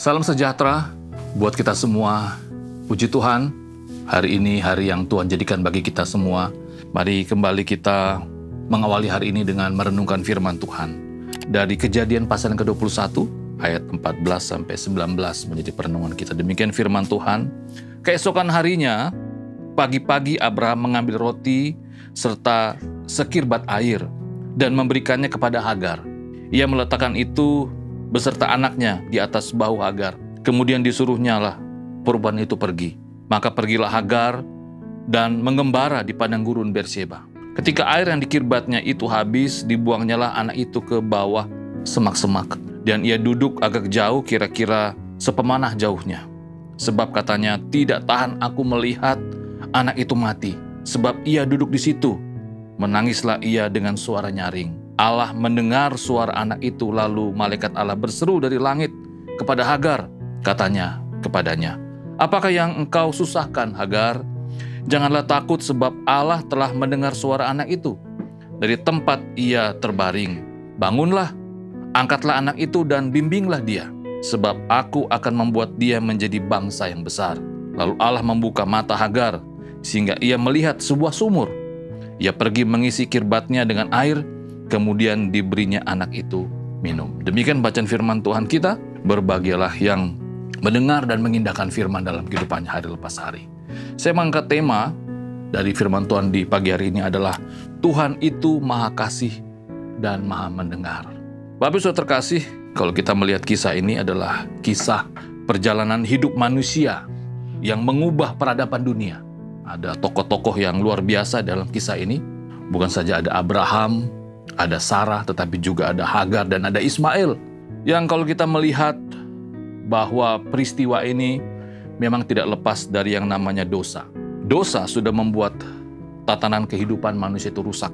Salam sejahtera buat kita semua. Puji Tuhan, hari ini hari yang Tuhan jadikan bagi kita semua. Mari kembali kita mengawali hari ini dengan merenungkan firman Tuhan. Dari Kejadian pasal yang ke-21, ayat 14-19 menjadi perenungan kita. Demikian firman Tuhan. Keesokan harinya, pagi-pagi Abraham mengambil roti serta sekirbat air dan memberikannya kepada Hagar. Ia meletakkan itu beserta anaknya di atas bahu Hagar. Kemudian disuruhnyalah perempuan itu pergi. Maka pergilah Hagar dan mengembara di padang gurun Berseba. Ketika air yang dikirbatnya itu habis, dibuangnyalah anak itu ke bawah semak-semak. Dan ia duduk agak jauh, kira-kira sepemanah jauhnya. Sebab katanya, tidak tahan aku melihat anak itu mati. Sebab ia duduk di situ. Menangislah ia dengan suara nyaring. Allah mendengar suara anak itu, lalu malaikat Allah berseru dari langit kepada Hagar. Katanya kepadanya, apakah yang engkau susahkan, Hagar? Janganlah takut, sebab Allah telah mendengar suara anak itu. Dari tempat ia terbaring, bangunlah, angkatlah anak itu dan bimbinglah dia. Sebab aku akan membuat dia menjadi bangsa yang besar. Lalu Allah membuka mata Hagar, sehingga ia melihat sebuah sumur. Ia pergi mengisi kirbatnya dengan air, kemudian diberinya anak itu minum. Demikian bacaan firman Tuhan kita. Berbahagialah yang mendengar dan mengindahkan firman dalam kehidupannya hari lepas hari. Saya mengangkat tema dari firman Tuhan di pagi hari ini adalah Tuhan itu Maha Kasih dan Maha Mendengar. Bapak Ibu terkasih, kalau kita melihat kisah ini adalah kisah perjalanan hidup manusia yang mengubah peradaban dunia. Ada tokoh-tokoh yang luar biasa dalam kisah ini. Bukan saja ada Abraham, ada Sarah, tetapi juga ada Hagar dan ada Ismail. Yang kalau kita melihat bahwa peristiwa ini memang tidak lepas dari yang namanya dosa. Dosa sudah membuat tatanan kehidupan manusia itu rusak.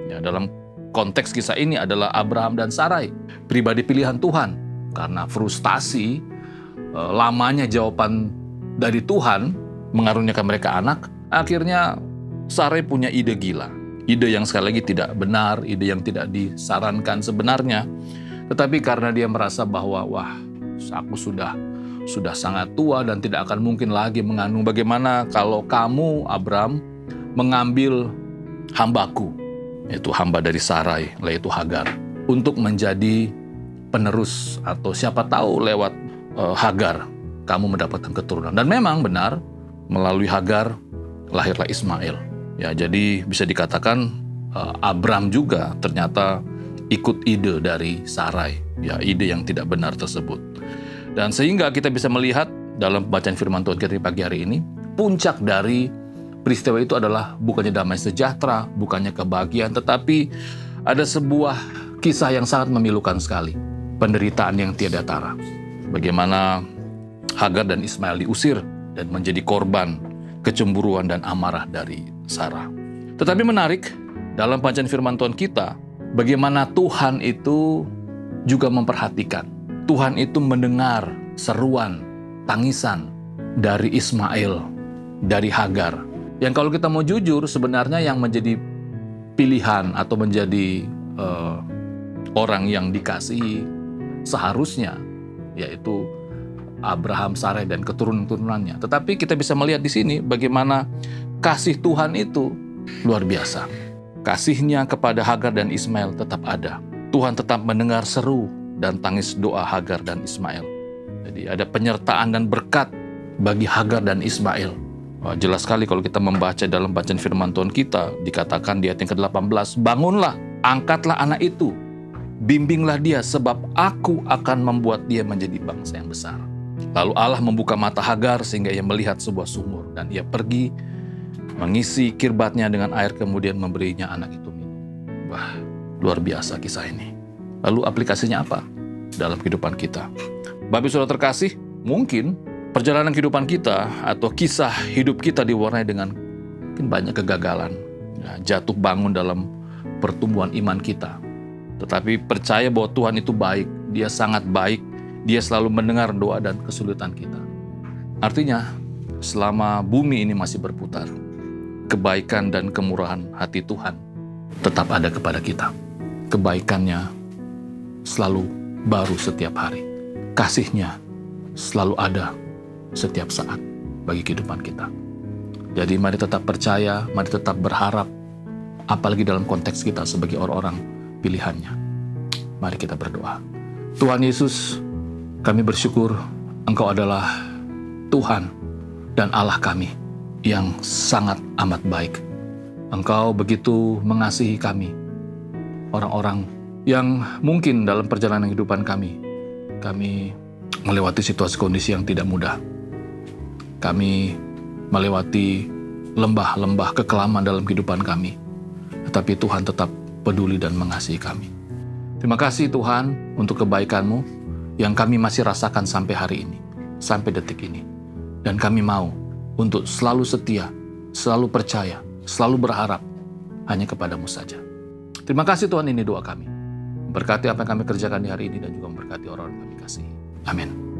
Ya, dalam konteks kisah ini adalah Abraham dan Sarai, pribadi pilihan Tuhan. Karena frustasi, lamanya jawaban dari Tuhan mengaruniakan mereka anak, akhirnya Sarai punya ide gila. Ide yang sekali lagi tidak benar, ide yang tidak disarankan sebenarnya. Tetapi karena dia merasa bahwa, wah, aku sudah sangat tua dan tidak akan mungkin lagi mengandung. Bagaimana kalau kamu, Abraham, mengambil hambaku, yaitu hamba dari Sarai, yaitu Hagar, untuk menjadi penerus, atau siapa tahu lewat Hagar kamu mendapatkan keturunan. Dan memang benar, melalui Hagar lahirlah Ismail. Ya, jadi bisa dikatakan Abraham juga ternyata ikut ide dari Sarai, ya, ide yang tidak benar tersebut. Dan sehingga kita bisa melihat dalam bacaan firman Tuhan kita di pagi hari ini, puncak dari peristiwa itu adalah bukannya damai sejahtera, bukannya kebahagiaan, tetapi ada sebuah kisah yang sangat memilukan sekali, penderitaan yang tiada tara. Bagaimana Hagar dan Ismail diusir dan menjadi korban kecemburuan dan amarah dari Sarah. Tetapi menarik, dalam bacaan firman Tuhan kita, bagaimana Tuhan itu juga memperhatikan. Tuhan itu mendengar seruan, tangisan dari Ismail, dari Hagar. Yang kalau kita mau jujur, sebenarnya yang menjadi pilihan atau menjadi orang yang dikasihi seharusnya, yaitu Abraham, Sarai, dan keturunan-keturunannya. Tetapi kita bisa melihat di sini bagaimana kasih Tuhan itu luar biasa. Kasihnya kepada Hagar dan Ismail tetap ada. Tuhan tetap mendengar seru dan tangis doa Hagar dan Ismail. Jadi ada penyertaan dan berkat bagi Hagar dan Ismail. Jelas sekali kalau kita membaca dalam bacaan firman Tuhan kita, dikatakan di ayat yang ke-18, bangunlah, angkatlah anak itu, bimbinglah dia, sebab aku akan membuat dia menjadi bangsa yang besar. Lalu Allah membuka mata Hagar sehingga ia melihat sebuah sumur, dan ia pergi mengisi kirbatnya dengan air, kemudian memberinya anak itu minum. Wah, luar biasa kisah ini. Lalu aplikasinya apa dalam kehidupan kita? Bapak Ibu Saudara terkasih, mungkin perjalanan kehidupan kita atau kisah hidup kita diwarnai dengan mungkin banyak kegagalan, ya, jatuh bangun dalam pertumbuhan iman kita. Tetapi percaya bahwa Tuhan itu baik, Dia sangat baik, Dia selalu mendengar doa dan kesulitan kita. Artinya, selama bumi ini masih berputar, kebaikan dan kemurahan hati Tuhan tetap ada kepada kita. Kebaikannya selalu baru setiap hari. Kasih-Nya selalu ada setiap saat bagi kehidupan kita. Jadi mari tetap percaya, mari tetap berharap, apalagi dalam konteks kita sebagai orang-orang pilihannya. Mari kita berdoa. Tuhan Yesus, kami bersyukur Engkau adalah Tuhan dan Allah kami yang sangat amat baik. Engkau begitu mengasihi kami, orang-orang yang mungkin dalam perjalanan kehidupan kami melewati situasi kondisi yang tidak mudah. Kami melewati lembah-lembah kekelaman dalam kehidupan kami. Tetapi Tuhan tetap peduli dan mengasihi kami. Terima kasih Tuhan untuk kebaikan-Mu yang kami masih rasakan sampai hari ini, sampai detik ini. Dan kami mau untuk selalu setia, selalu percaya, selalu berharap hanya kepada-Mu saja. Terima kasih Tuhan, ini doa kami. Berkati apa yang kami kerjakan di hari ini dan juga memberkati orang-orang yang kami kasihi. Amin.